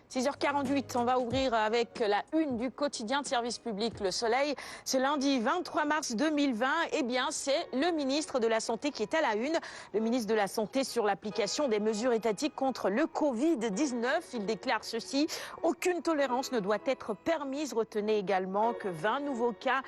6h48, on va ouvrir avec la une du quotidien de service public Le Soleil. Ce lundi 23 mars 2020, eh bien, c'est le ministre de la Santé qui est à la une. Le ministre de la Santé sur l'application des mesures étatiques contre le Covid-19. Il déclare ceci: aucune tolérance ne doit être permise. Retenez également que 20 nouveaux cas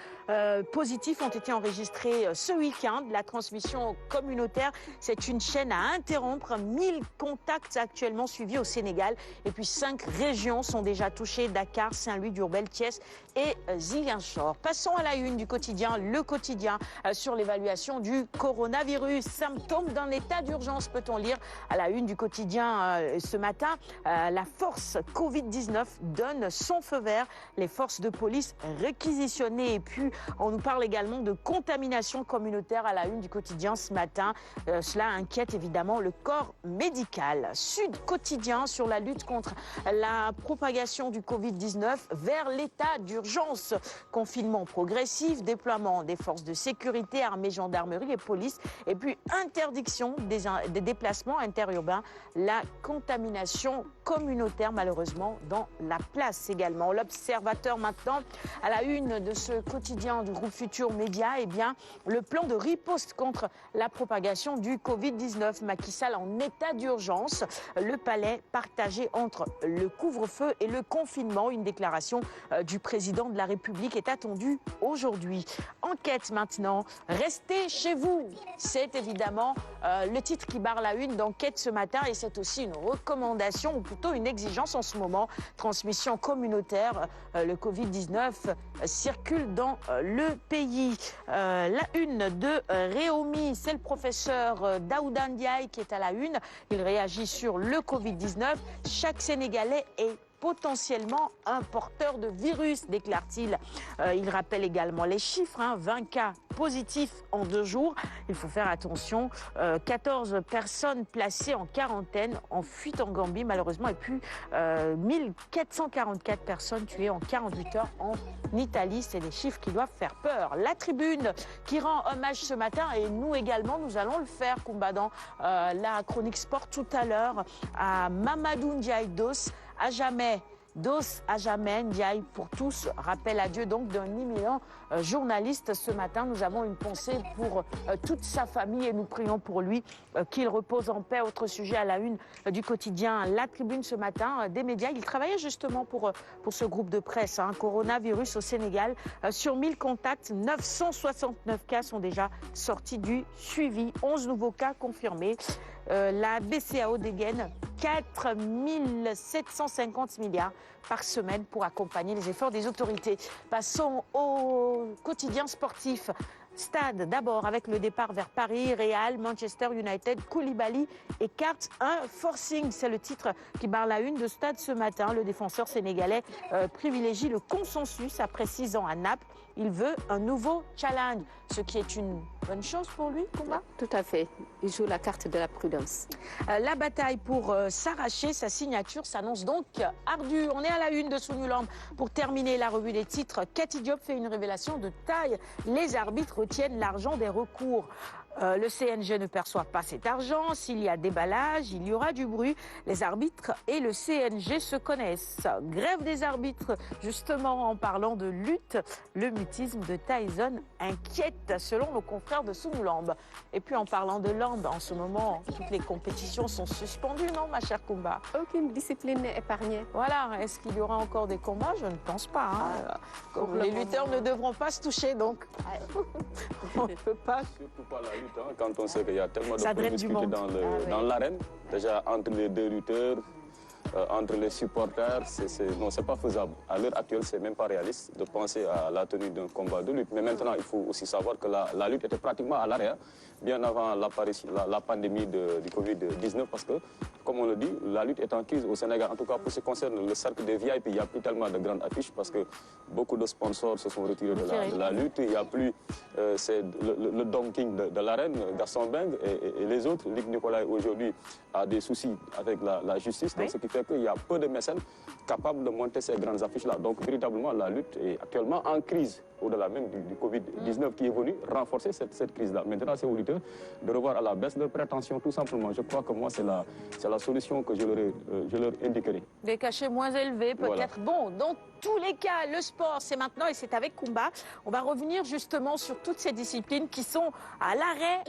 positifs ont été enregistrés ce week-end. La transmission communautaire, c'est une chaîne à interrompre. 1000 contacts actuellement suivis au Sénégal. Et puis 5 régions sont déjà touchées: Dakar, Saint-Louis, Diourbel, Thiès et Ziguinchor. Passons à la une du quotidien, le quotidien, sur l'évaluation du coronavirus. Symptômes d'un état d'urgence, peut-on lire à la une du quotidien ce matin. La force Covid-19 donne son feu vert. Les forces de police réquisitionnées. Et puis, on nous parle également de contamination communautaire à la une du quotidien ce matin. Cela inquiète évidemment le corps médical. Sud Quotidien sur la lutte contre la propagation du Covid-19 vers l'état d'urgence. Confinement progressif, déploiement des forces de sécurité, armée, gendarmerie et police. Et puis interdiction des déplacements interurbains. La contamination communautaire malheureusement dans la place également. L'Observateur maintenant à la une de ce quotidien du groupe Futur Média. Eh bien, le plan de riposte contre la propagation du Covid-19. Macky Sall en état d'urgence. Le palais partagé entre le couvre-feu et le confinement. Une déclaration du président de la République est attendue aujourd'hui. Enquête maintenant. Restez chez vous. C'est évidemment le titre qui barre la une d'Enquête ce matin, et c'est aussi une recommandation ou plutôt une exigence en ce moment. Transmission communautaire, le Covid-19 circule dans le pays. La une de Réomi, c'est le professeur Daouda Ndiaye qui est à la une. Il réagit sur le Covid-19. Chaque Sénégalais est potentiellement un porteur de virus, déclare-t-il. Il rappelle également les chiffres, 20 cas positifs en 2 jours. Il faut faire attention. 14 personnes placées en quarantaine, en fuite en Gambie malheureusement, et puis 1444 personnes tuées en 48 heures en Italie. C'est des chiffres qui doivent faire peur. La Tribune qui rend hommage ce matin, et nous également, nous allons le faire, Koumba, dans la chronique sport tout à l'heure, à Mamadou Ndiaye Dos, à jamais. Dos à jamais, Ndiaye pour tous. Rappel à Dieu donc d'un éminent journaliste. Ce matin, nous avons une pensée pour toute sa famille et nous prions pour lui, qu'il repose en paix. Autre sujet à la une du quotidien La Tribune ce matin, des médias. Il travaillait justement pour ce groupe de presse. Coronavirus au Sénégal. Sur 1000 contacts, 969 cas sont déjà sortis du suivi. 11 nouveaux cas confirmés. La BCAO dégaine 4 750 milliards par semaine pour accompagner les efforts des autorités. Passons au quotidien sportif. Stade d'abord avec le départ vers Paris, Real, Manchester United, Koulibaly écarte un forcing. C'est le titre qui barre la une de Stade ce matin. Le défenseur sénégalais privilégie le consensus après 6 ans à Naples. Il veut un nouveau challenge, ce qui est une bonne chose pour lui, Koumba. Tout à fait. Il joue la carte de la prudence. La bataille pour s'arracher sa signature s'annonce donc ardue. On est à la une de Sunulam. Pour terminer la revue des titres, Cathy Diop fait une révélation de taille. Les arbitres retiennent l'argent des recours. Le CNG ne perçoit pas cet argent. S'il y a déballage, il y aura du bruit. Les arbitres et le CNG se connaissent. Grève des arbitres, justement, en parlant de lutte. Le mutisme de Tyson inquiète, selon nos confrères de Sunulambe. Et puis en parlant de Lambe, en ce moment, toutes les compétitions sont suspendues, non, ma chère Koumba? Aucune discipline n'est épargnée. Voilà. Est-ce qu'il y aura encore des combats? Je ne pense pas. Les lutteurs ne devront pas se toucher, donc on ne peut pas. Surtout pas la lutte. Quand on sait qu'il y a tellement de promiscuité dans l'arène, déjà entre les deux lutteurs, entre les supporters, non, c'est pas faisable. À l'heure actuelle, c'est même pas réaliste de penser à la tenue d'un combat de lutte. Mais maintenant, il faut aussi savoir que la lutte était pratiquement à l'arrêt, bien avant la pandémie du Covid-19, parce que, comme on le dit, la lutte est en crise au Sénégal. En tout cas, pour ce qui concerne le cercle des VIP, il n'y a plus tellement de grandes affiches parce que beaucoup de sponsors se sont retirés de la lutte. Il n'y a plus le Don King de l'arène, Gaston Beng et les autres. Luc Nicolas aujourd'hui a des soucis avec la justice, donc ce qui fait qu'il y a peu de mécènes capables de monter ces grandes affiches-là. Donc véritablement, la lutte est actuellement en crise, au-delà même du Covid-19 qui est venu renforcer cette crise-là. Maintenant, c'est aux lutteurs de revoir à la baisse leurs prétentions, tout simplement. Je crois que moi, c'est la la solution que je leur indiquerai. Des cachets moins élevés peut-être. Voilà. Bon, dans tous les cas, le sport, c'est maintenant et c'est avec Koumba. On va revenir justement sur toutes ces disciplines qui sont à l'arrêt.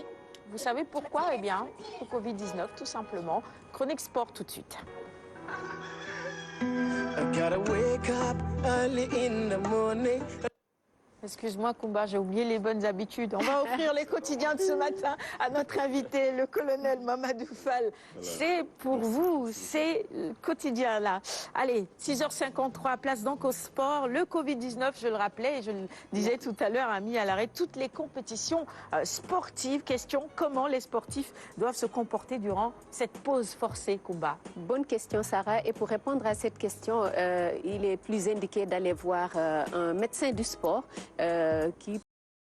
Vous savez pourquoi? Eh bien, au Covid-19, tout simplement. Chronique sport tout de suite. Excuse-moi, Koumba, j'ai oublié les bonnes habitudes. On va offrir les quotidiens de ce matin à notre invité, le colonel Mamadou Fall. C'est pour vous, ces quotidiens-là. Allez, 6h53, place donc au sport. Le Covid-19, je le rappelais et je le disais tout à l'heure, a mis à l'arrêt toutes les compétitions sportives. Question, comment les sportifs doivent se comporter durant cette pause forcée, Koumba? Bonne question, Sarah. Et pour répondre à cette question, il est plus indiqué d'aller voir un médecin du sport qui